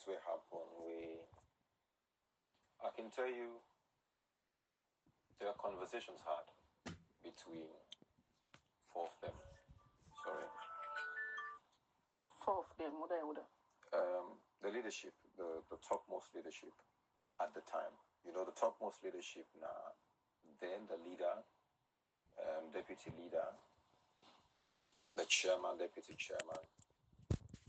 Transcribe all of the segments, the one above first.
things will happen. I can tell you, there are conversations had between four of them. Sorry. Four of them, what? The leadership, the topmost leadership at the time. You know, the topmost leadership now, then the leader, deputy leader, the chairman, deputy chairman,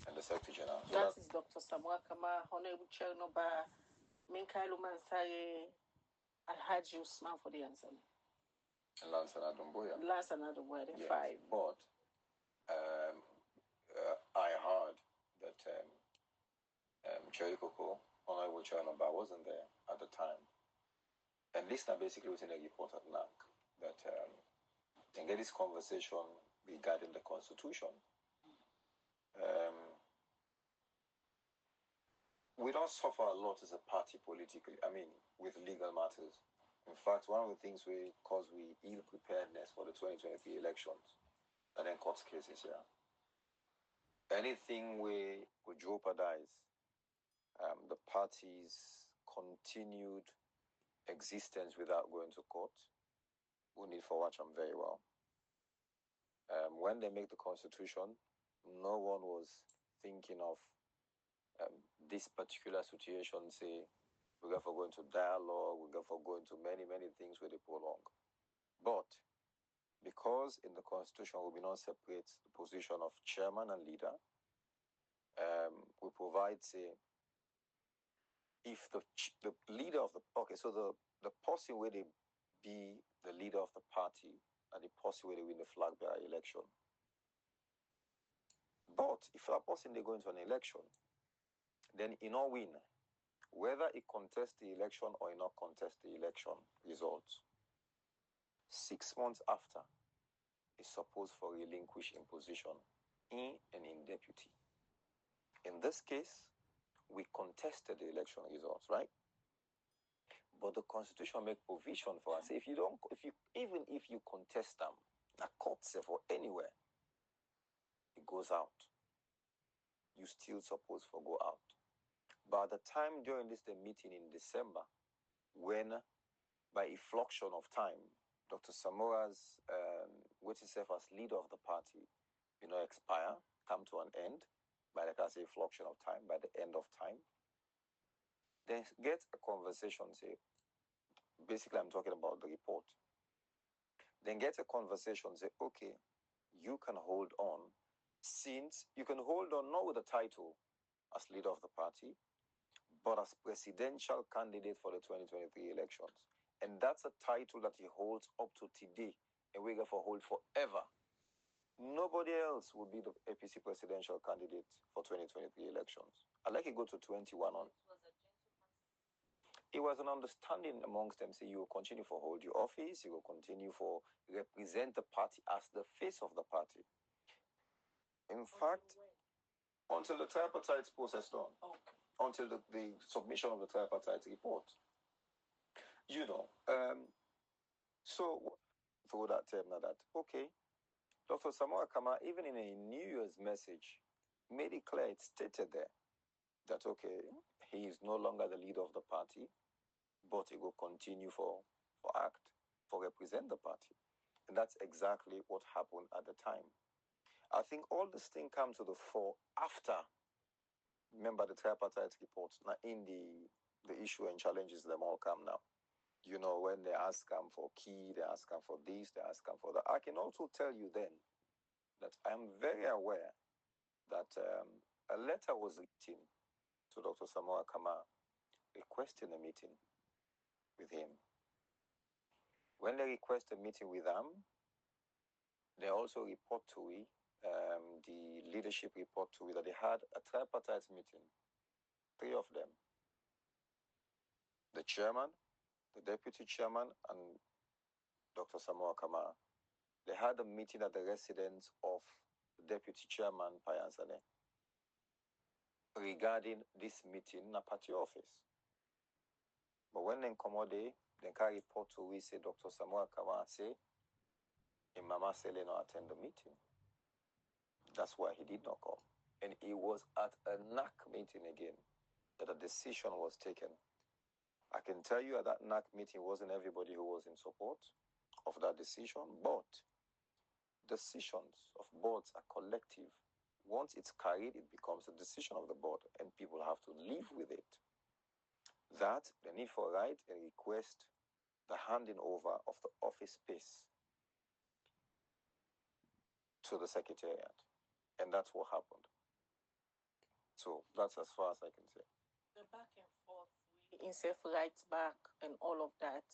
and the secretary general. So that is Dr. Samoa Kama, Honorable Chairman by Minkailu Mansaye, Alhaji Usman for the answer. And Lansana Dumboya. Lansana Dumboya, the five. But I heard that Cherry Coco, Honorable Chairman Ba, wasn't there at the time. And listener basically was in a report at NAC that they get this conversation regarding the Constitution. We don't suffer a lot as a party politically, with legal matters. In fact, one of the things we ill preparedness for the 2023 elections and then court cases here. Anything we could jeopardize the party's continued existence without going to court, we need to watch them very well. When they make the Constitution, no one was thinking of this particular situation, say, we're going for going to dialogue, we're going for going to many, many things where they prolong. But because in the Constitution we will not separate the position of chairman and leader, we provide, say, if the leader of the person where they be the leader of the party and the person where they win the flag bearer election. But if that person they go into an election, then he not win, whether he contests the election or he not contest the election results. 6 months after, is supposed for relinquishing position in and in deputy. In this case, we contested the election results, right? But the Constitution make provision for us. Even if you contest them, the court say for anywhere, it goes out. You still supposed to go out. But at the time during the meeting in December, when by effluxion of time, Dr. Samoa's which himself as leader of the party, expire, come to an end, by effluxion of time, by the end of time, then get a conversation, say, basically I'm talking about the report. Then get a conversation, say, okay, you can hold on, since you can hold on not with the title as leader of the party, but as presidential candidate for the 2023 elections. And that's a title that he holds up to today, and we're going to hold forever. Nobody else would be the APC presidential candidate for 2023 elections. I'd like to go to 21 on. It was an understanding amongst them, say you will continue to hold your office, you will continue to represent the party as the face of the party. In fact, until the tripartite process done, until the submission of the tripartite report. So for that term now that, okay, Dr. Samoa Kama, even in a New Year's message, made it clear, it stated there, that, okay, he is no longer the leader of the party, but he will continue for represent the party. And that's exactly what happened at the time. I think all this thing comes to the fore after, remember the tripartite reports, now in the issue and challenges them all come now. When they ask them for key, they ask them for this, they ask them for that. I can also tell you then that I'm very aware that a letter was written to Dr. Samoa Kama requesting a meeting with him. When they request a meeting with them, they also report to me, the leadership report to me that they had a tripartite meeting, 3 of them. The chairman, the deputy chairman, and Dr. Samoa Kama. They had a meeting at the residence of the deputy chairman, Payansane, regarding this meeting in a party office. But when they come out they can report to we say Dr. Samoa Kama say, and Mama Sele not attend the meeting. That's why he did not come. And he was at a NAC meeting again. that a decision was taken. I can tell you at that NAC meeting, wasn't everybody who was in support of that decision, but decisions of boards are collective. Once it's carried, it becomes a decision of the board, and people have to live with it. That, the need for right and request the handing over of the office space to the secretariat. And that's what happened. So that's as far as I can say. The back and forth, in self rights back and all of that,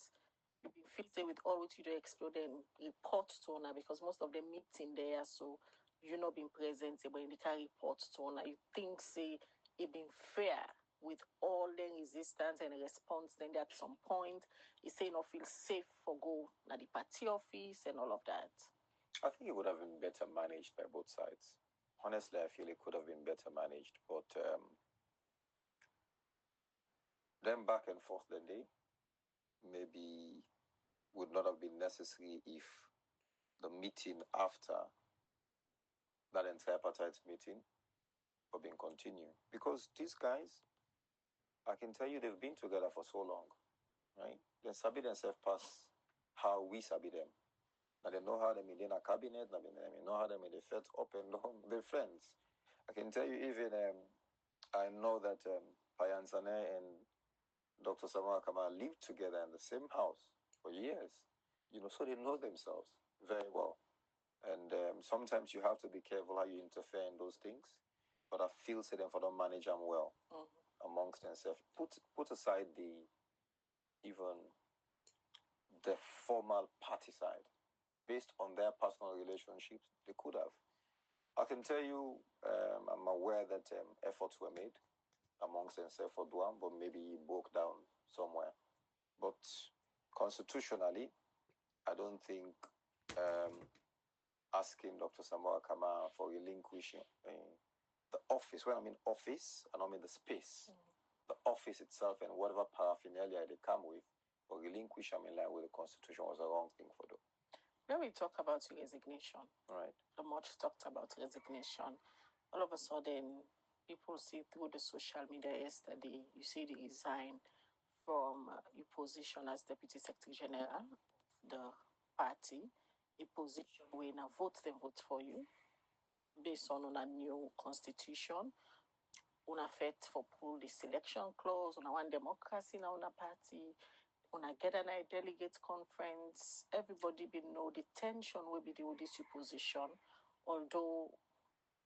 you be fitted with all what you do explode and report to owner because most of them meeting there, so you not being present, but in the car report to owner. You think say it been fair with all the resistance and response, then at some point you say not feel safe for go at the party office and all of that. I think it would have been better managed by both sides. Honestly, I feel it could have been better managed, but then back and forth the day maybe would not have been necessary if the meeting after that entire tripartite meeting had been continued. Because these guys, I can tell you, they've been together for so long, right? They sabi themselves past how we sabi them. Now they know how they in a cabinet, they know how they felt up and down, they're friends. I can tell you even, I know that Payansane and Dr. Samara Kamal lived together in the same house for years, so they know themselves very well. And sometimes you have to be careful how you interfere in those things. But I feel say them for them manage them well amongst themselves. Put aside even the formal party side. Based on their personal relationships, they could have. I can tell you, I'm aware that efforts were made amongst themselves for Duam, but maybe it broke down somewhere. But constitutionally, I don't think asking Dr. Samoa Kama for relinquishing the office, when I mean office, and I mean the space, the office itself and whatever paraphernalia they come with, or relinquish, I mean, like with the Constitution was a wrong thing for them. When we talk about resignation, right? The much talked about resignation, all of a sudden, people see through the social media yesterday, you see the resign from your position as Deputy Secretary General of the party, a position where now them vote for you, based on a new constitution, on a fit for pull the selection clause, on a one democracy now on a party, on a get a delegate conference, everybody be know the tension will be with this position, although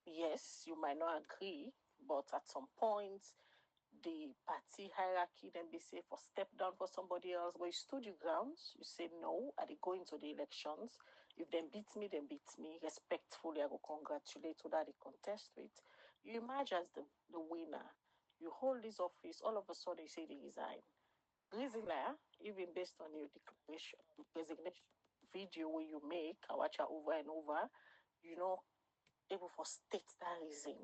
yes, you might not agree, but at some point the party hierarchy then be say for step down for somebody else, but you stood your grounds, you say no, I go into the elections. If they beat me, then beat me. Respectfully, I go congratulate to that they contest with. You emerge as the winner. You hold this office, all of a sudden you say they resign. Reason like, even based on your declaration, resignation video where you make, I watch it over and over, able for state that reason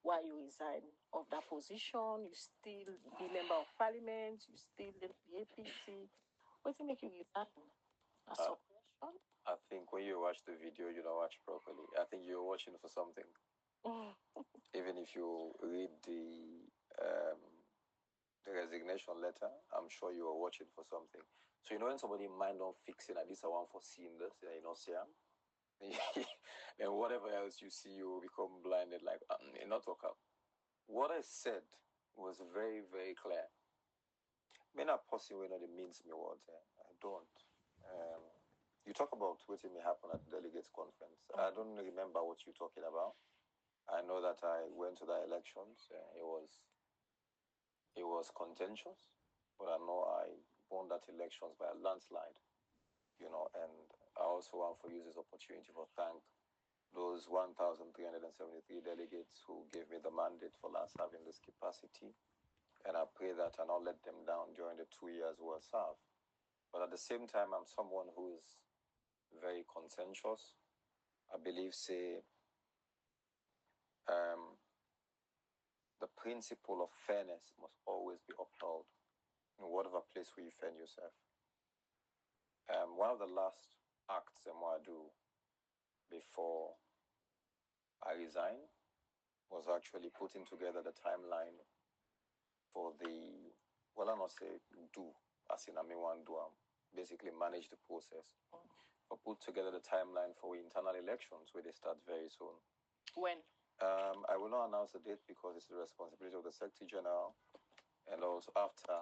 why you resign of that position, you still be member of parliament, you still the APC. What make you resign? A suppression? I think when you watch the video, you don't watch properly. I think you're watching for something. Even if you read the resignation letter, I'm sure you are watching for something. So when somebody mind on fixing, at least I want for seeing this, see and whatever else you see, you will become blinded. Like not talk up. What I said was very, very clear. Me not possible when it means me what I don't. You talk about what may happen at the delegates conference. I don't remember what you're talking about. I know that I went to the elections. It was contentious, but I know I won that elections by a landslide. And I also want to use this opportunity to thank those 1,373 delegates who gave me the mandate for last having this capacity. And I pray that I not let them down during the 2 years we serve. But at the same time, I'm someone who is very conscientious. I believe, the principle of fairness must always be upheld in whatever place where you find yourself. One of the last acts I do before I resign was actually putting together the timeline for the, well, I not say do, as in I mean one do, basically manage the process. Or put together the timeline for internal elections where they start very soon. When? I will not announce the date because it's the responsibility of the Secretary General, and also after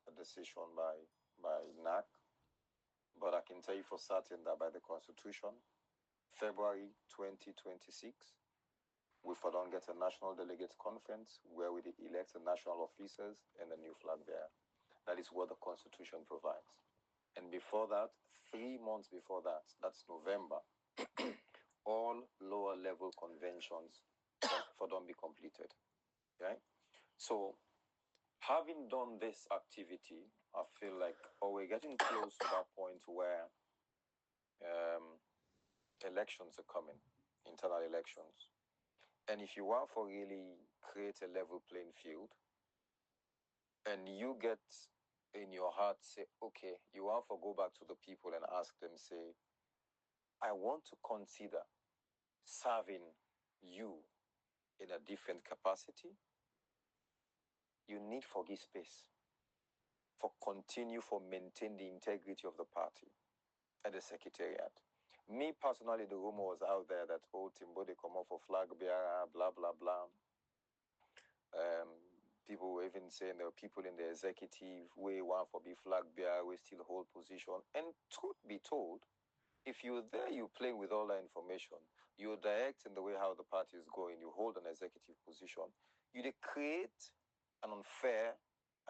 a decision by NAC. But I can tell you for certain that by the Constitution, February 2026, we for don't get a national delegates conference where we elect the national officers and the new flag bearer. That is what the Constitution provides. And before that, 3 months before that, that's November, all lower level conventions for don't be completed. Okay? So having done this activity, I feel like, we're getting close to that point where elections are coming, internal elections. And if you want for really create a level playing field, and you get in your heart, say, okay, you want to go back to the people and ask them, say, I want to consider serving you in a different capacity, you need for give space, for continue, for maintain the integrity of the party at the secretariat. Me personally, the rumor was out there that, Timbo, they come off for flag bearer, blah, blah, blah. People were even saying there were people in the executive, we want for be flag bearer, we still hold position. And truth be told, if you're there, you're playing with all that information, you're direct in the way how the party is going, you hold an executive position, you create an unfair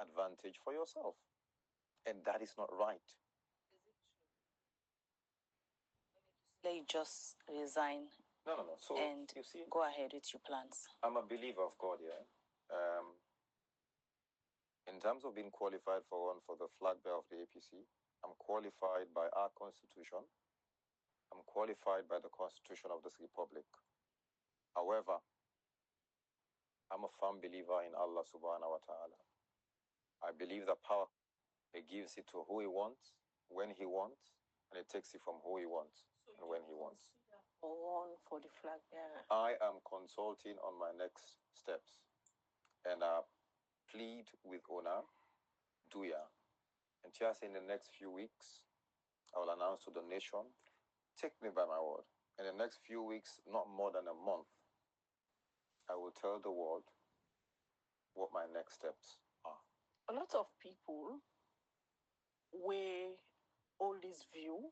advantage for yourself. And that is not right. They just resign. No. So and you see, go ahead with your plans. I'm a believer of God, yeah. In terms of being qualified for one for the flag bearer of the APC, I'm qualified by our constitution. I'm qualified by the constitution of this republic. However, I'm a firm believer in Allah subhanahu wa ta'ala. I believe that power, He gives it to who He wants, when He wants, and He takes it from who He wants and when He wants. One for the flag bearer. I am consulting on my next steps, and I plead with Ona, Duya, and just in the next few weeks, I will announce to the nation, take me by my word. In the next few weeks, not more than a month, I will tell the world what my next steps are. A lot of people where all this view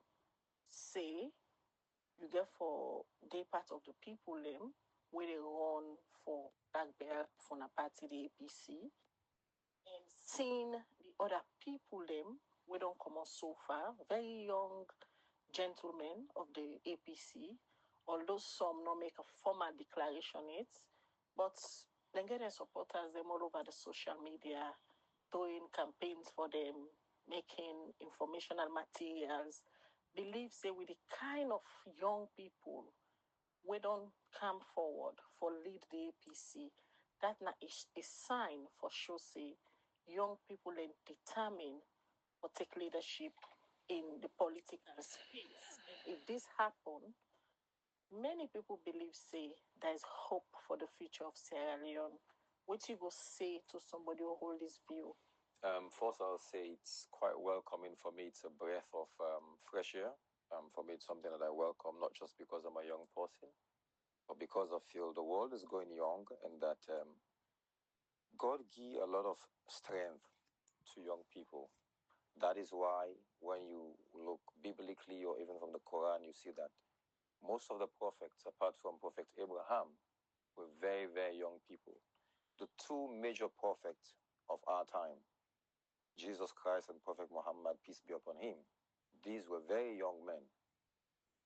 say you get for they part of the people them where they run for flag bearer for a party the APC, and seeing the other people them we don't come out so far, very young gentlemen of the APC, although some not make a formal declaration it, but then get their supporters them all over the social media, doing campaigns for them, making informational materials, believe say with the kind of young people we don't come forward for lead the APC, that is a sign for sure say young people are determined or take leadership in the political space. If this happen, many people believe say there's hope for the future of Sierra Leone. What you go say to somebody who hold this view? First, I'll say it's quite welcoming for me. It's a breath of fresh air. For me, it's something that I welcome, not just because I'm a young person, but because I feel the world is going young and that God give a lot of strength to young people. That is why when you look biblically or even from the Quran, you see that most of the prophets, apart from Prophet Abraham, were very, very young people. The two major prophets of our time, Jesus Christ and Prophet Muhammad, peace be upon him, these were very young men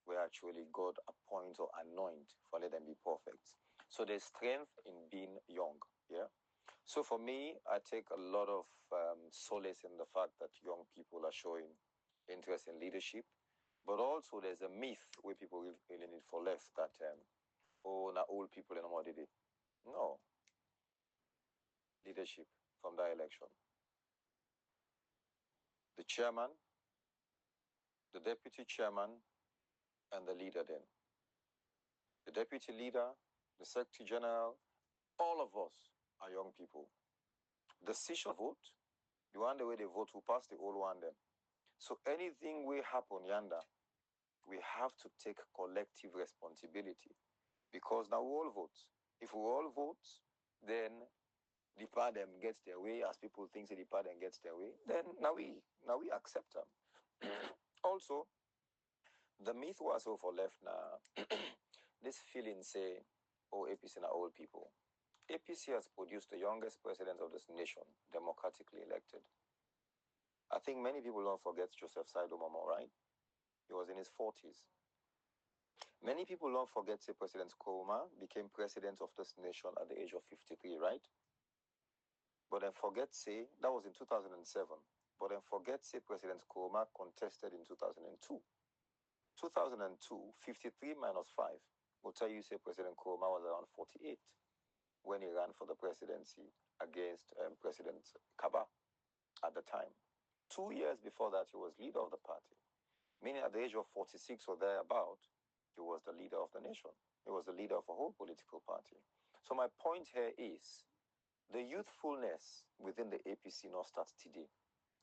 where actually God appoints or anoints for let them be prophets. So there's strength in being young, yeah? So for me, I take a lot of solace in the fact that young people are showing interest in leadership, but also there's a myth where people really need for less that, not old people anymore did it. No. Leadership from that election. The chairman, the deputy chairman, and the leader then. The deputy leader, the secretary general, all of us are young people. Decision vote, the one the way they vote will pass the old one then. So anything will happen yonder, we have to take collective responsibility because now we all vote. If we all vote, then the part them gets their way, as people think the part them gets their way, then now we accept them. Also, the myth was over left now. This feeling say, oh, APC are old people. APC has produced the youngest president of this nation, democratically elected. I think many people don't forget Joseph Saido Momo, right? He was in his 40s. Many people don't forget, say, President Nkrumah became president of this nation at the age of 53, right? But then forget, say, that was in 2007. But then forget, say, President Nkrumah contested in 2002. 2002, 53 minus 5 will tell you, say, President Nkrumah was around 48 when he ran for the presidency against President Kaba at the time. 2 years before that, he was leader of the party. Meaning at the age of 46 or thereabout, he was the leader of the nation. He was the leader of a whole political party. So my point here is, the youthfulness within the APC not starts today.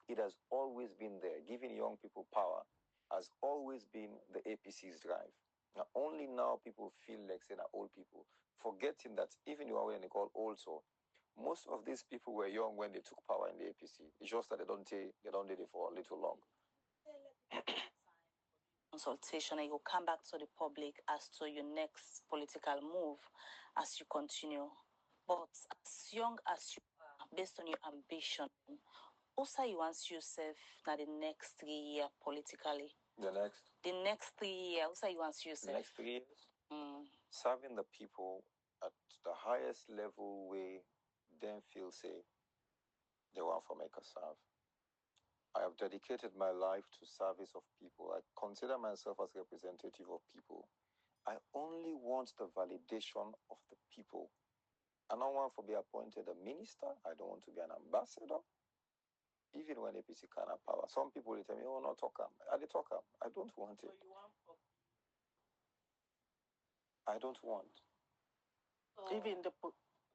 It has always been there. Giving young people power has always been the APC's drive. Now, only now people feel like saying old people, forgetting that even you are when they call old, so most of these people were young when they took power in the APC. It's just that they don't do it for a little long. Consultation, and you'll come back to the public as to your next political move as you continue. But as young as you are, based on your ambition, also you want yourself now the next 3 years politically. The next 3 years, also you want yourself. The next 3 years? Serving the people at the highest level way them feel say they want for make us serve. I have dedicated my life to service of people. I consider myself as representative of people. I only want the validation of the people. I don't want to be appointed a minister. I don't want to be an ambassador. Even when APC can have power. Some people will tell me, oh, no, talk. I don't want it. So you want for... I don't want. Even the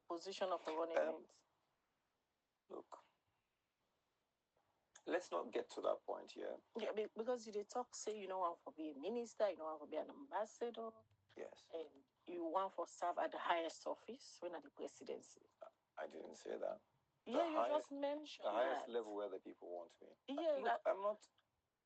position of a running mate? Look. Let's not get to that point here. Yeah, because you talk, say you don't want to be a minister, you don't want to be an ambassador. Yes. And you want to serve at the highest office when at the presidency. I didn't say that. Yeah, you just mentioned the highest level where the people want me. Yeah, look, I'm not.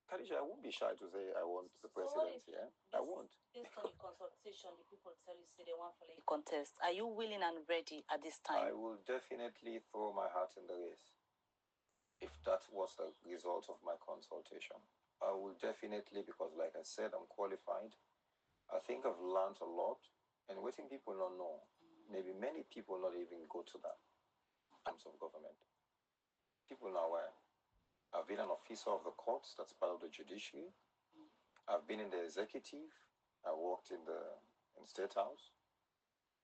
Khadija, I won't be shy to say I want the presidency. I won't. Based on the consultation, the people tell you say they want for the contest. Are you willing and ready at this time? I will definitely throw my hat in the race. If that was the result of my consultation, I will definitely, because like I said, I'm qualified. I think I've learned a lot, and waiting people don't know. Maybe many people not even go to that in terms of government. People now aware. I've been an officer of the courts, that's part of the judiciary. I've been in the executive. I worked in the State House.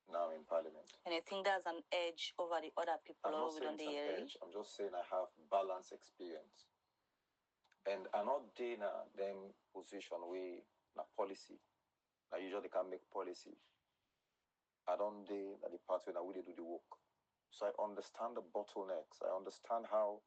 Now in Parliament. And I think that's an edge over the other people. I'm not saying it's an edge. I'm just saying I have balanced experience. And I'm not doing them position where na policy. I usually can make policy. I don't do at the part where I really do the work. So I understand the bottlenecks. I understand how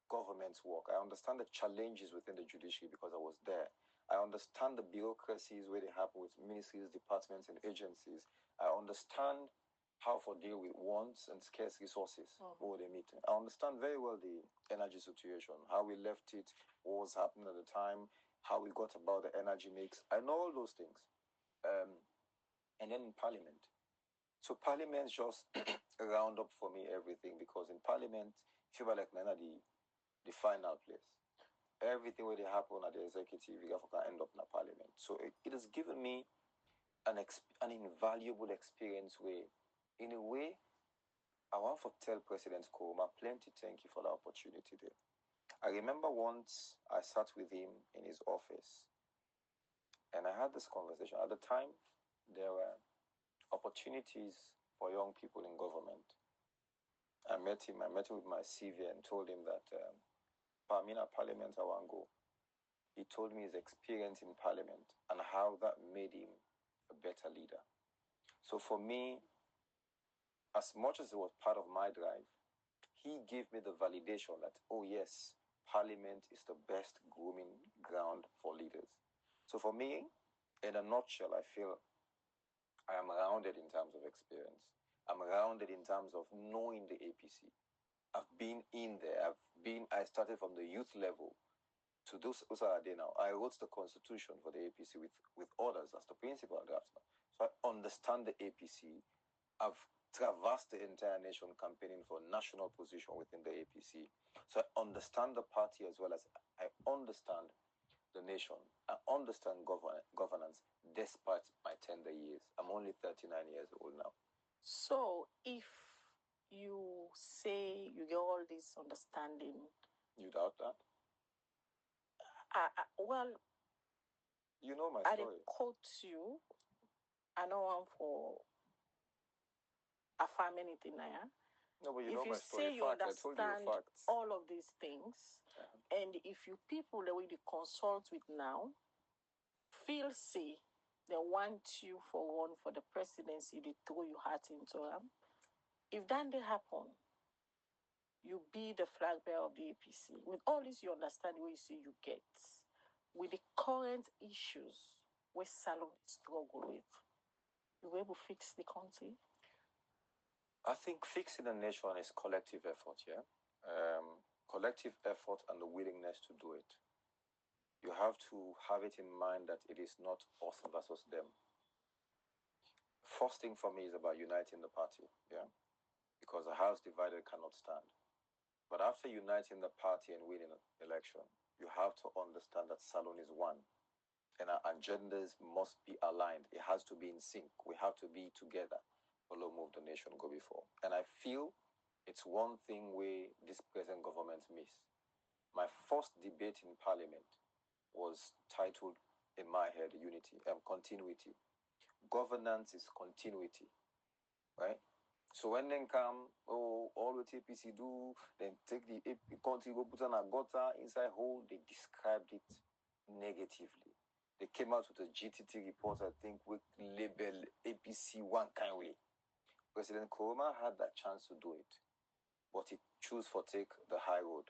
governments work. I understand the challenges within the judiciary because I was there. I understand the bureaucracies where they happen with ministries, departments, and agencies. I understand how to deal with wants and scarce resources over the meeting. I understand very well the energy situation, how we left it, what was happening at the time, how we got about the energy mix. I know all those things. And then in Parliament. So Parliament just round up for me everything because in Parliament, I feel like the final place. Everything where they happen at the executive, you can end up in a Parliament. So it has given me an invaluable experience where, in a way, I want to tell President Nkrumah plenty thank you for the opportunity there. I remember once I sat with him in his office and I had this conversation. At the time, there were opportunities for young people in government. I met him with my CV and told him that Parliament I want to go. He told me his experience in Parliament and how that made him a better leader. So for me, as much as it was part of my drive, he gave me the validation that, oh yes, Parliament is the best grooming ground for leaders. So for me, in a nutshell, I feel I am rounded in terms of experience. I'm rounded in terms of knowing the APC. I've been in there. I started from the youth level to those Usade now. I wrote the constitution for the APC with others as the principal draftsman. So I understand the APC. I've traversed the entire nation campaigning for national position within the APC. So I understand the party as well as I understand the nation. I understand governance despite my tender years. I'm only 39 years old now. So if you say you get all this understanding, you doubt that? Well, you know my story. I quote you. I know one for affirm anything now. No, but you if know you my story. Say you Fact, understand all of these things, and if you people that we consult with now feel say they want you for one for the presidency, they throw your heart into them. If that did happen, you be the flag bearer of the APC. With all this, you understand what you see you get. With the current issues where Salon struggle with, you will able to fix the country? I think fixing a nation is collective effort, yeah? Collective effort and the willingness to do it. You have to have it in mind that it is not us versus them. First thing for me is about uniting the party, yeah? Because a house divided cannot stand. But after uniting the party and winning an election, you have to understand that Salon is one. And our agendas must be aligned. It has to be in sync. We have to be together. Follow move the nation go before. And I feel it's one thing where this present government miss. My first debate in Parliament was titled, in my head, unity and continuity. Governance is continuity, right? So when they come, all the APC do, then take the country, go put on a gutter inside hole, they described it negatively. They came out with a GTT report, I think, with label APC one kind of way. President Koroma had that chance to do it, but he chose for take the high road.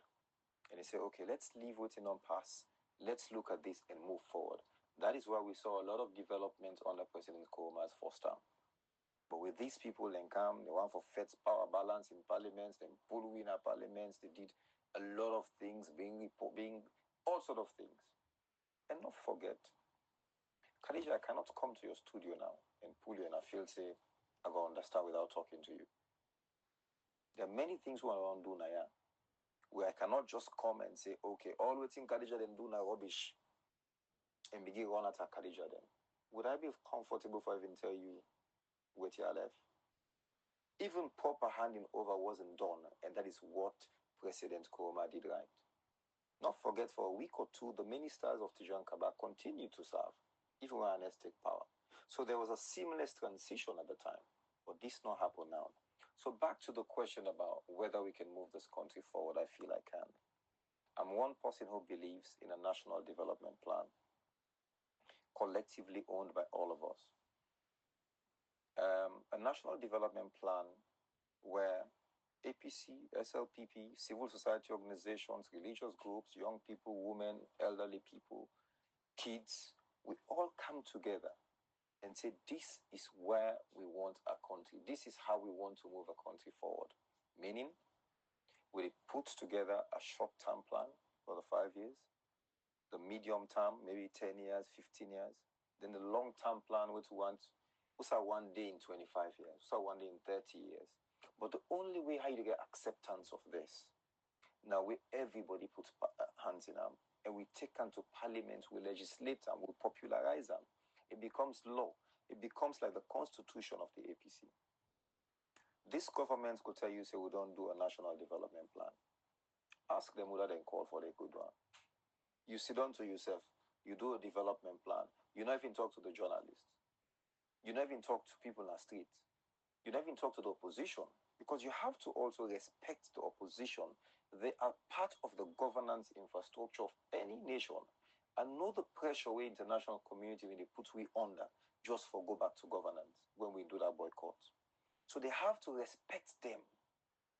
And he said, okay, let's leave waiting on pass. Let's look at this and move forward. That is why we saw a lot of development under President Koroma's first term. But with these people, they come, they want for Fed's power balance in parliaments, then pull in our parliaments. They did a lot of things, being all sort of things. And not forget, Khadija, I cannot come to your studio now and pull you in a field, say, I go understand without talking to you. There are many things we want to do now, where I cannot just come and say, okay, all we think Khadija then do now rubbish and begin run at Khadija then. Would I be comfortable if I even tell you what you are left? Even proper handing over wasn't done, and that is what President Koroma did right. Not forget, for a week or two, the ministers of Tijan Kaba continued to serve, even when Ernest take power. So there was a seamless transition at the time, but this not happen now. So back to the question about whether we can move this country forward, I feel I can. I'm one person who believes in a national development plan, collectively owned by all of us. A national development plan where APC, SLPP, civil society organizations, religious groups, young people, women, elderly people, kids, we all come together and say, this is where we want our country. This is how we want to move a country forward. Meaning, we put together a short-term plan for the 5 years, the medium term, maybe 10 years, 15 years, then the long-term plan, which we want, what's our one day in 25 years, what's our one day in 30 years. But the only way how you get acceptance of this, now where everybody puts hands in them, and we take them to parliament, we legislate them, we popularize them, it becomes law. It becomes like the constitution of the APC. This government could tell you, say, we don't do a national development plan. Ask them whether they call for a good one. You sit down to yourself, you do a development plan, you not even talk to the journalists. You not even talk to people in the street. You don't even talk to the opposition, because you have to also respect the opposition. They are part of the governance infrastructure of any nation, and know the pressure we international community when they put we under just for go back to governance when we do that boycott. So they have to respect them.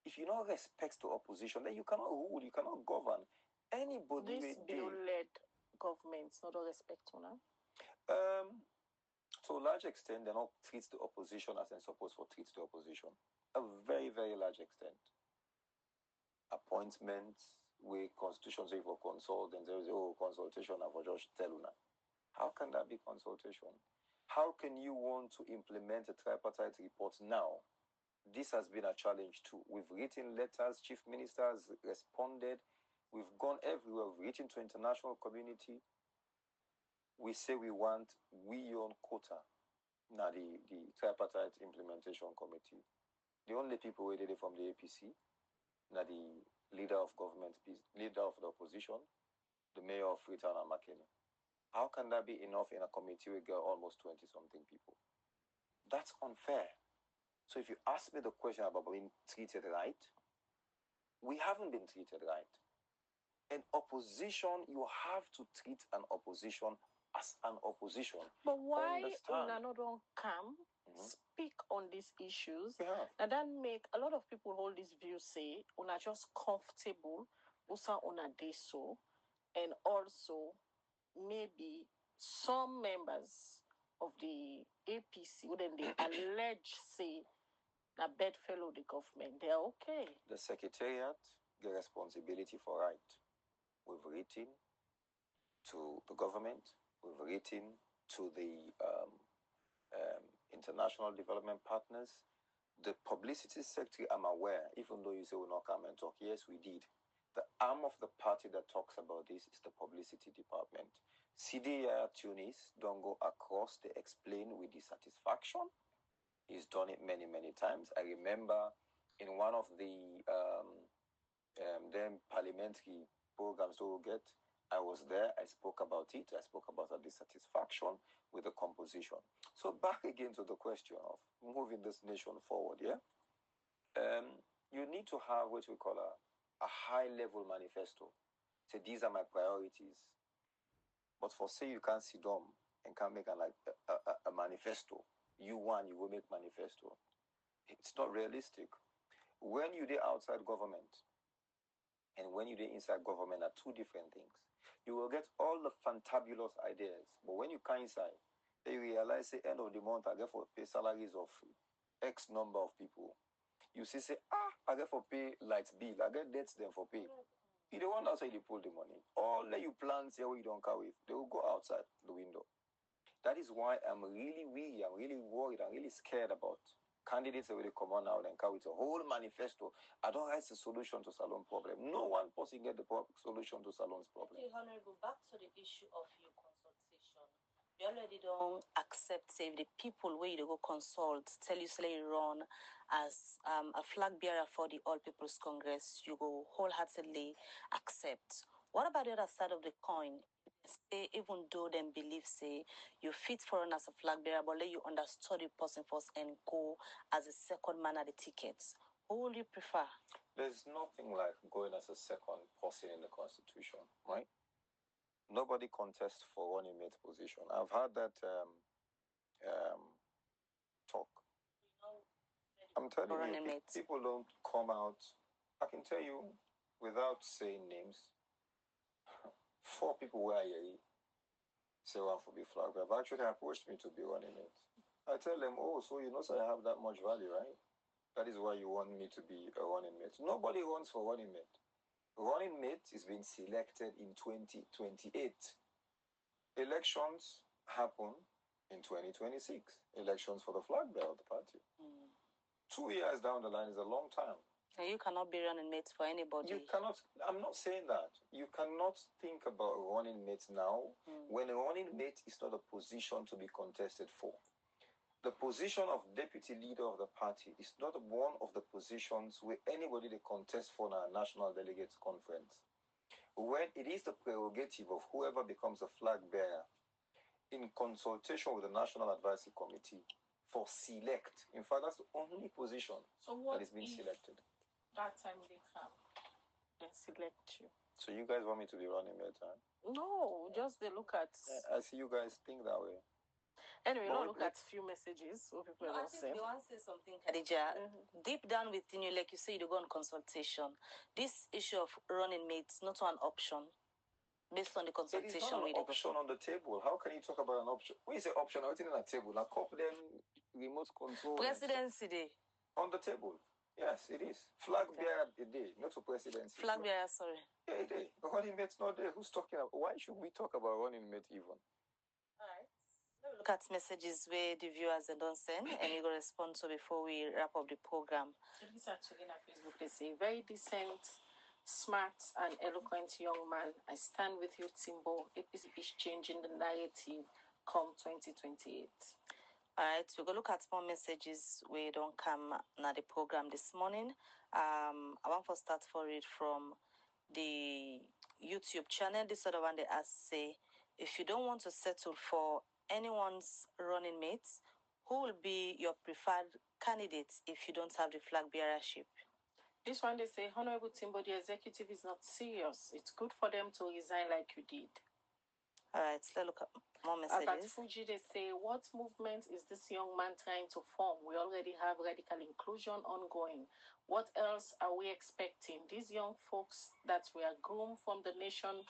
if you don't respect the opposition, then you cannot rule, you cannot govern. Anybody This bill-led governments not respect now. To a large extent, they not treat the opposition as they're supposed to treat the opposition. A very, very large extent. Appointments, we constitution say for consult, and there is consultation for just tell you now. How can that be consultation? How can you want to implement a tripartite report now? This has been a challenge too. We've written letters, chief ministers responded. We've gone everywhere. We've written to international community. We say we want own quota. Now the tripartite implementation committee. The only people who did it from the APC, now the leader of government, leader of the opposition, the mayor of Freetown and Makeni. How can that be enough in a committee we get almost 20-something people? That's unfair. So if you ask me the question about being treated right, we haven't been treated right. In opposition, you have to treat an opposition as an opposition. But why una no don't come speak on these issues? Yeah. Now that make a lot of people hold this view, say una just comfortable, usa una de so, and also maybe some members of the APC, when they allege say na bedfellow the government, they're okay. The secretariat, the responsibility for right. We've written to the government, we've written to the international development partners. The publicity secretary, I'm aware, even though you say we'll not come and talk, yes, we did. The arm of the party that talks about this is the publicity department. CDA Tunis don't go across, they explain with dissatisfaction. He's done it many, many times. I remember in one of the then parliamentary programs we'll get, I was there, I spoke about it, I spoke about the dissatisfaction with the composition. So back again to the question of moving this nation forward, yeah? You need to have what we call a high-level manifesto. Say, these are my priorities. But for say you can't sit down and can't make a manifesto, you will make manifesto. It's not realistic. When you're outside government and when you're inside government are two different things. You will get all the fantabulous ideas, but when you come inside, you realize at the end of the month, I get for pay salaries of X number of people. You see, I get for pay light bill, I get debts them for pay. You don't want outside, they pull the money. Or let you plan here where you don't carry, they will go outside the window. That is why I'm really worried, I'm really scared about candidates that will come on now and come with a whole manifesto. I don't have the solution to Salon problem. No one person get the solution to Salon's problem. Okay, Honorable, back to the issue of your consultation. You already don't accept if the people where you go consult tell you say run as a flag bearer for the All People's Congress, you go wholeheartedly accept. What about the other side of the coin? Say, even though them believe say you fit for run as a flag bearer, but let you understudy the person first and go as a second man at the tickets. Who will you prefer? There's nothing like going as a second person in the Constitution, right? Nobody contests for running mate position. I've had that talk. I'm telling you, people don't come out. I can tell you, without saying names, 4 people were here say one for be flag. They've actually approached me to be running mate. I tell them, oh, so you know, so I have that much value, right? That is why you want me to be a running mate. Nobody runs for running mate. Running mate is being selected in 2028. Elections happen in 2026. Elections for the flag bearer of the party. 2 years down the line is a long time. And you cannot be running mates for anybody. You cannot. I'm not saying that. You cannot think about running mates now when a running mate is not a position to be contested for. The position of deputy leader of the party is not one of the positions where anybody they contest for a national delegates conference. When it is the prerogative of whoever becomes a flag bearer in consultation with the National Advisory Committee for select. In fact, that's the only position that is being selected. That time they come and select you. So you guys want me to be running mate, huh? No, just they look at. I see you guys think that way. Anyway, now look at a few messages. So people don't say. You want to say something, Khadija? Deep down within you, like you say, you go on consultation. This issue of running mates, not one option. Based on the consultation, it is not an option on the table. How can you talk about an option? When you say option, everything on the table, like couple them remote control. Presidency day. On the table. Yes, it is. Flag bearer a day, not for presidency. Flag bearer, sorry. Yeah, a day. Running mate's not there. Who's talking about? Why should we talk about running mate even? All right. Look at messages where the viewers don't send, and you go respond to before we wrap up the program. This is actually on Facebook. They say, very decent, smart, and eloquent young man. I stand with you, Timbo. APC is changing the narrative come 2028. All right, we're going to look at more messages. We don't come na the program this morning. I want to start for it from the YouTube channel. This other one they ask, say, if you don't want to settle for anyone's running mates, who will be your preferred candidate if you don't have the flag bearership? This one they say, Honorable Timbo, the executive is not serious. It's good for them to resign like you did. All right, let's look at more messages. About Fuji, they say, what movement is this young man trying to form? We already have radical inclusion ongoing. What else are we expecting? These young folks that were groomed from the nation's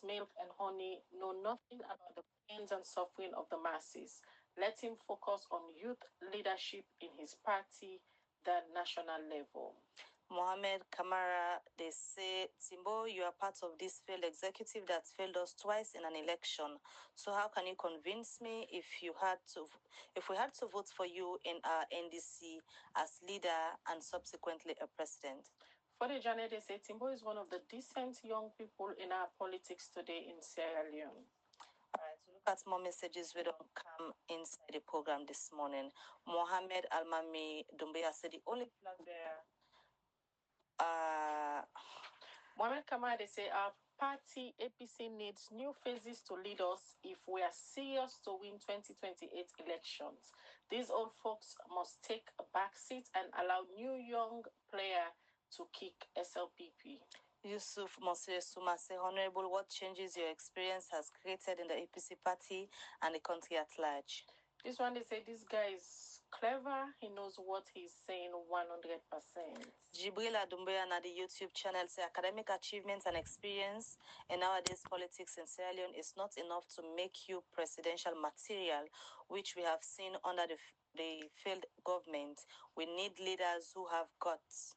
milk and honey, know nothing about the pains and suffering of the masses. Let him focus on youth leadership in his party, the national level. Mohammed Kamara, they say, Timbo, you are part of this failed executive that failed us twice in an election. So how can you convince me if we had to vote for you in our NDC as leader and subsequently a president? For the journey, they say Timbo is one of the decent young people in our politics today in Sierra Leone. All right, so look at more messages. We don't come inside the program this morning. Mohammed Almami Dumbia said the only flag bearer. Mohamed Kamara, they say our party APC needs new faces to lead us if we are serious to win 2028 elections. These old folks must take a back seat and allow new young player to kick SLPP. Yusuf Monsieur Suma say, Honorable, what changes your experience has created in the APC party and the country at large? This one, they say this guy is clever. He knows what he's saying 100%. Jibril Adumbeya na the YouTube channel say academic achievements and experience in nowadays politics in Sierra Leone is not enough to make you presidential material, which we have seen under the failed government. We need leaders who have guts.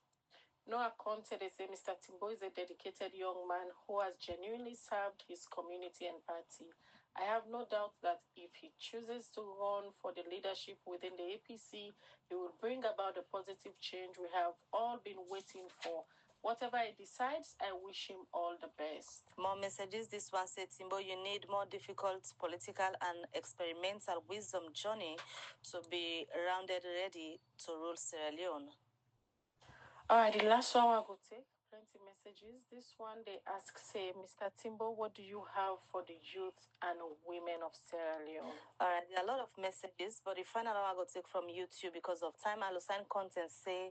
Noah Conte, they say Mr. Timbo is a dedicated young man who has genuinely served his community and party. I have no doubt that if he chooses to run for the leadership within the APC, he will bring about the positive change we have all been waiting for. Whatever he decides, I wish him all the best. More messages. This one said, Timbo, you need more difficult political and experimental wisdom journey to be rounded ready to rule Sierra Leone. All right, the last one I will take. Plenty messages. This one they ask, say, Mr. Timbo, what do you have for the youth and women of Sierra Leone? All right, there are a lot of messages, but the final one I will take from YouTube because of time. I'll sign content. Say,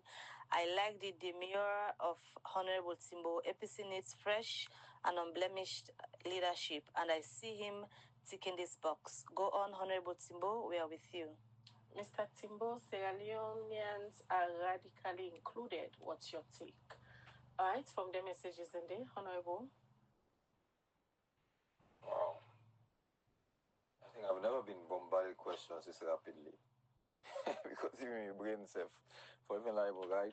I like the demure of Honorable Timbo. APC needs fresh and unblemished leadership, and I see him ticking this box. Go on, Honorable Timbo. We are with you. Mr. Timbo, Sierra Leoneans are radically included. What's your take? All right, from the messages in there, Honorable. Wow. I think I've never been bombarded with questions this rapidly. Because even your brain self, for even liable, right?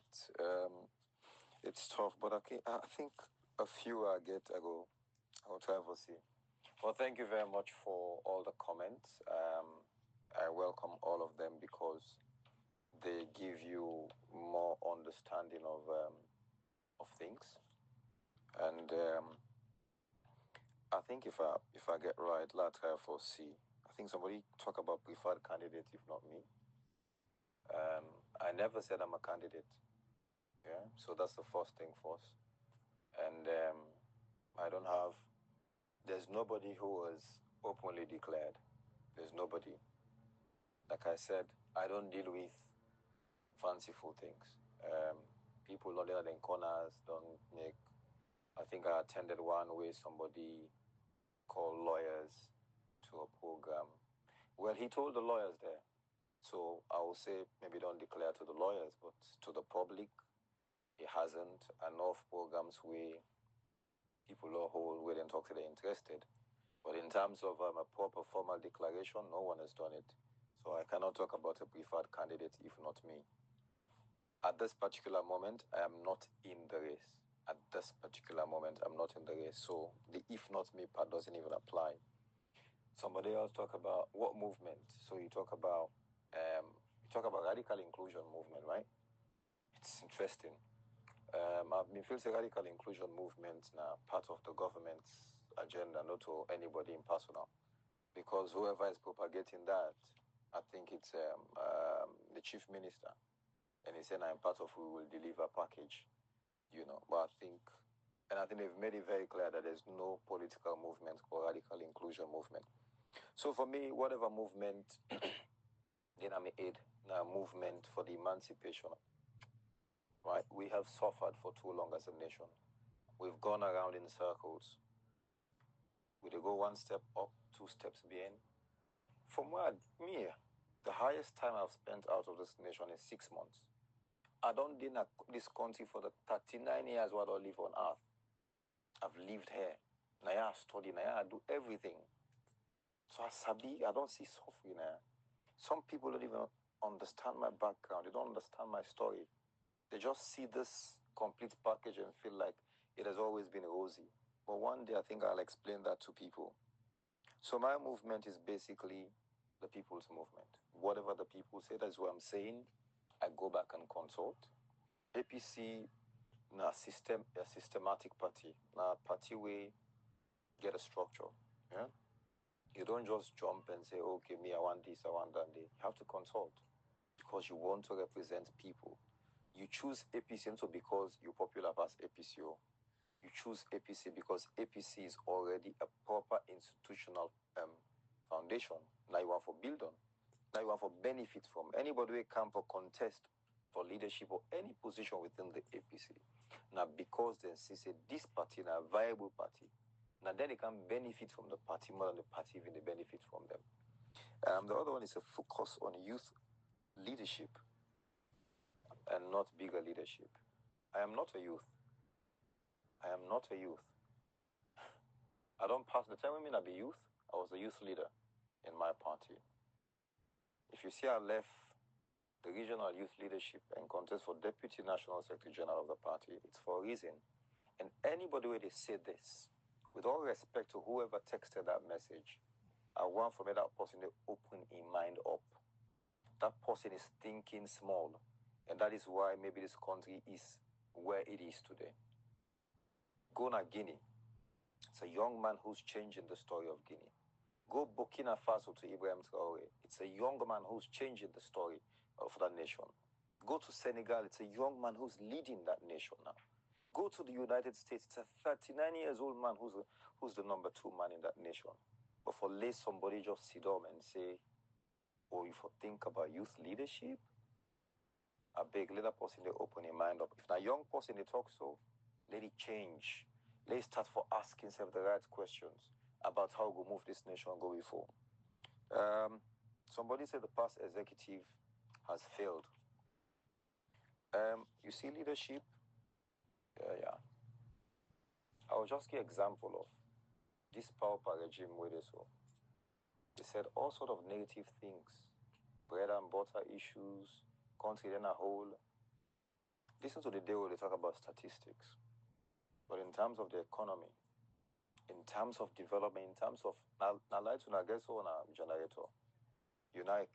It's tough, but okay, I think a few I go. I'll try to see. Well, thank you very much for all the comments. I welcome all of them because they give you more understanding of things. And I think if I get right, let's try for C. I think somebody talk about preferred candidate, if not me. I never said I'm a candidate. Yeah, so that's the first thing first. And there's nobody who was openly declared. There's nobody. Like I said, I don't deal with fanciful things. People not there in corners don't make. I think I attended one where somebody called lawyers to a program. Well, he told the lawyers there. So I will say maybe don't declare to the lawyers, but to the public, he hasn't. Enough programs where people are whole, where they talk to they're interested. But in terms of a proper formal declaration, no one has done it. So I cannot talk about a preferred candidate if not me. At this particular moment, I am not in the race. At this particular moment, I'm not in the race. So the if not me part doesn't even apply. Somebody else talk about what movement. So you talk about radical inclusion movement, right? It's interesting. I've been feeling the radical inclusion movement now part of the government's agenda, not to anybody in personal, because whoever is propagating that, I think it's the chief minister, and he said, "I'm part of who will deliver package," But I think they've made it very clear that there's no political movement or radical inclusion movement. So for me, whatever movement, then I'm aid, a movement for the emancipation. Right? We have suffered for too long as a nation. We've gone around in circles. We go one step up, two steps behind. From where the highest time I've spent out of this nation is 6 months. I don't did this country for the 39 years what I live on earth. I've lived here. Now I study, now I do everything. So I don't see suffering now. Some people don't even understand my background. They don't understand my story. They just see this complete package and feel like it has always been rosy. But one day I think I'll explain that to people. So my movement is basically the people's movement. Whatever the people say, that's what I'm saying. I go back and consult. APC, a systematic party. A party we get a structure. Yeah? You don't just jump and say, okay, me, I want this, I want that. You have to consult because you want to represent people. You choose APC also because you're popular as APCO. You choose APC because APC is already a proper institutional foundation. Now you want for build on. Now you want for benefit from. Anybody who come for contest for leadership or any position within the APC. Now because they see this party is a viable party. Now then they can benefit from the party more than the party even they benefit from them. The other one is a focus on youth leadership and not bigger leadership. I am not a youth. I am not a youth. I don't pass the time when I be youth. I was a youth leader in my party. If you see I left the regional youth leadership and contest for Deputy National Secretary General of the party, it's for a reason. And anybody where they say this, with all respect to whoever texted that message, I want for me that person to open his mind up. That person is thinking small. And that is why maybe this country is where it is today. Go to Guinea. It's a young man who's changing the story of Guinea. Go Burkina Faso to Ibrahim Traore. It's a young man who's changing the story of that nation. Go to Senegal. It's a young man who's leading that nation now. Go to the United States. It's a 39 years old man who's the number 2 man in that nation. But for let somebody just sit down and say, oh, if you think about youth leadership, I beg, let that person they open their mind up. If a young person they talk so, let it change. Let it start for asking themselves the right questions about how we move this nation going forward. Somebody said the past executive has failed. You see leadership? Yeah. I will just give example of this power regime where they said all sort of negative things, bread and butter issues, country in a whole. Listen to the day where they talk about statistics. But in terms of the economy, in terms of development, in terms of now light to get on a generator, you know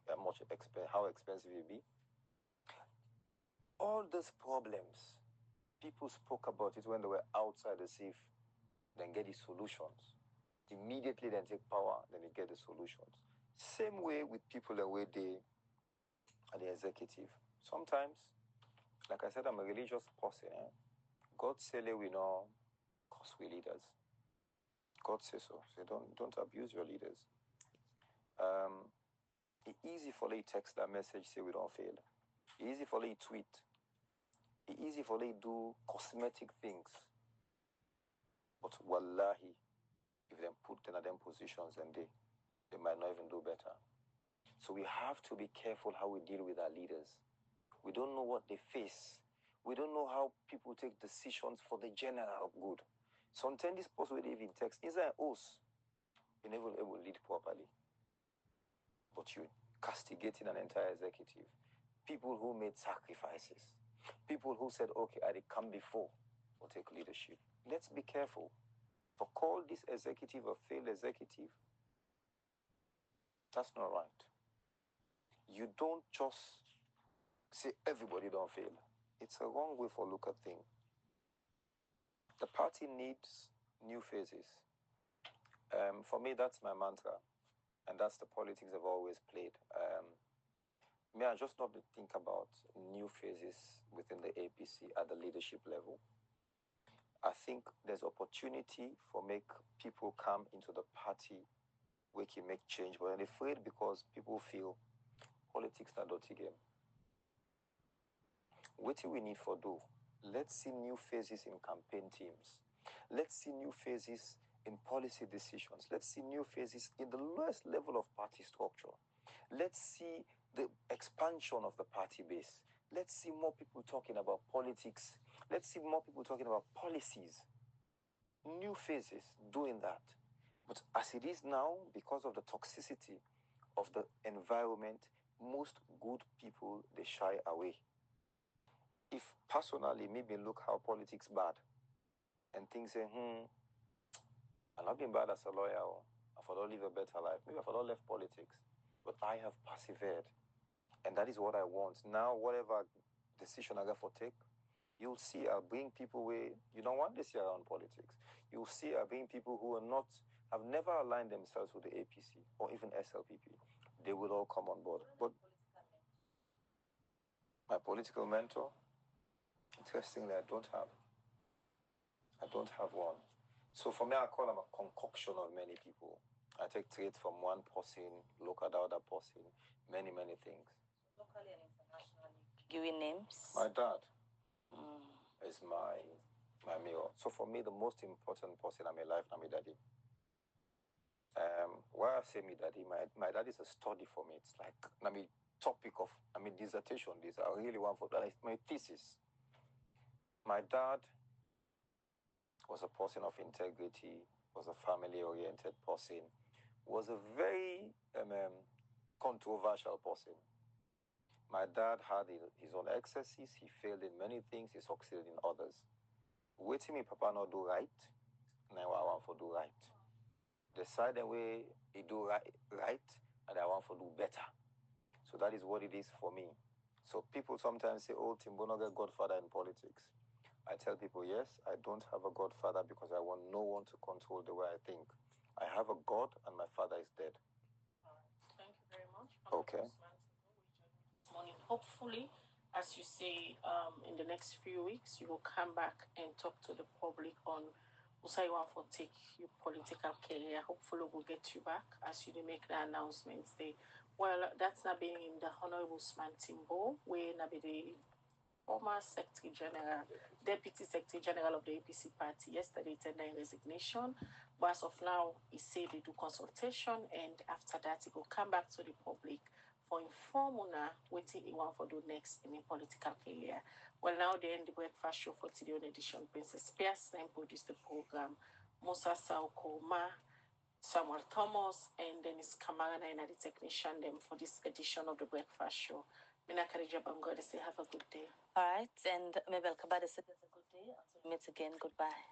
how expensive it be. All these problems, people spoke about it when they were outside the safe, then get the solutions. Immediately then take power, then they get the solutions. Same way with people the way they are the executive. Sometimes, like I said, I'm a religious person. God say we know because we leaders. God says so. So don't abuse your leaders. It's easy for you to text that message, say we don't fail. It's easy for you to tweet. It's easy for you to do cosmetic things. But wallahi, if they put them in them positions and they might not even do better. So we have to be careful how we deal with our leaders. We don't know what they face. We don't know how people take decisions for the general good. Sometimes this post will even text, is there us? You never able to lead properly. But you're castigating an entire executive. People who made sacrifices. People who said, okay, I did come before or take leadership. Let's be careful. To call this executive a failed executive, that's not right. You don't just say everybody don't fail. It's a wrong way for look at things. The party needs new faces. For me, that's my mantra, and that's the politics I've always played. May I just not think about new phases within the APC at the leadership level. I think there's opportunity for make people come into the party where can make change, but I'm afraid because people feel politics is a dirty game. What do we need for do? Let's see new phases in campaign teams. Let's see new phases in policy decisions. Let's see new phases in the lowest level of party structure. Let's see the expansion of the party base. Let's see more people talking about politics. Let's see more people talking about policies. New phases doing that. But as it is now, because of the toxicity of the environment, most good people, they shy away. If personally, maybe look how politics bad, and think say, I've not been bad as a lawyer, or if I don't live a better life, maybe if I don't left politics, but I have persevered, and that is what I want. Now, whatever decision I got for take, you'll see I bring people where you don't want this year around politics. You'll see I bring people who have never aligned themselves with the APC or even SLPP. They will all come on board. But my political mentor, interestingly, I don't have one. So for me, I call them a concoction of many people. I take traits from one person, look at the other person, many, many things. Locally and internationally. Giving names? My dad is my mirror. So for me, the most important person in my life is my daddy. Why I say my daddy, my dad is a study for me. It's like, topic of, dissertation. This I really want for that. It's my thesis. My dad was a person of integrity, was a family-oriented person, was a very controversial person. My dad had his own excesses. He failed in many things. He succeeded in others. Waiting me, Papa not do right. Now I want to do right. Decide the way he do right, and I want to do better. So that is what it is for me. So people sometimes say, "Oh, Timbo not get godfather in politics." I tell people, yes, I don't have a godfather because I want no one to control the way I think. I have a God, and my father is dead. Thank you very much. Okay. Morning. Hopefully, as you say, in the next few weeks, you will come back and talk to the public on how you want to take your political career. Hopefully, we'll get you back as you make the announcements there. Well, that's not being in the Honorable Osman Timbo, where not be the former Secretary General, Deputy Secretary General of the APC Party yesterday tendered resignation. But as of now, he said they do consultation, and after that, he will come back to the public for inform una wetin he want for do next in a political career. Well, now they end the breakfast show for today on edition. Princess Pierce then produced the program. Musa Sauko Ma, Samuel Thomas, and Dennis Kamarana and the technician them for this edition of the breakfast show. Mina Karija Bangode say have a good day. All right, and Mabel Kabade said have a good day. Until we meet again, goodbye.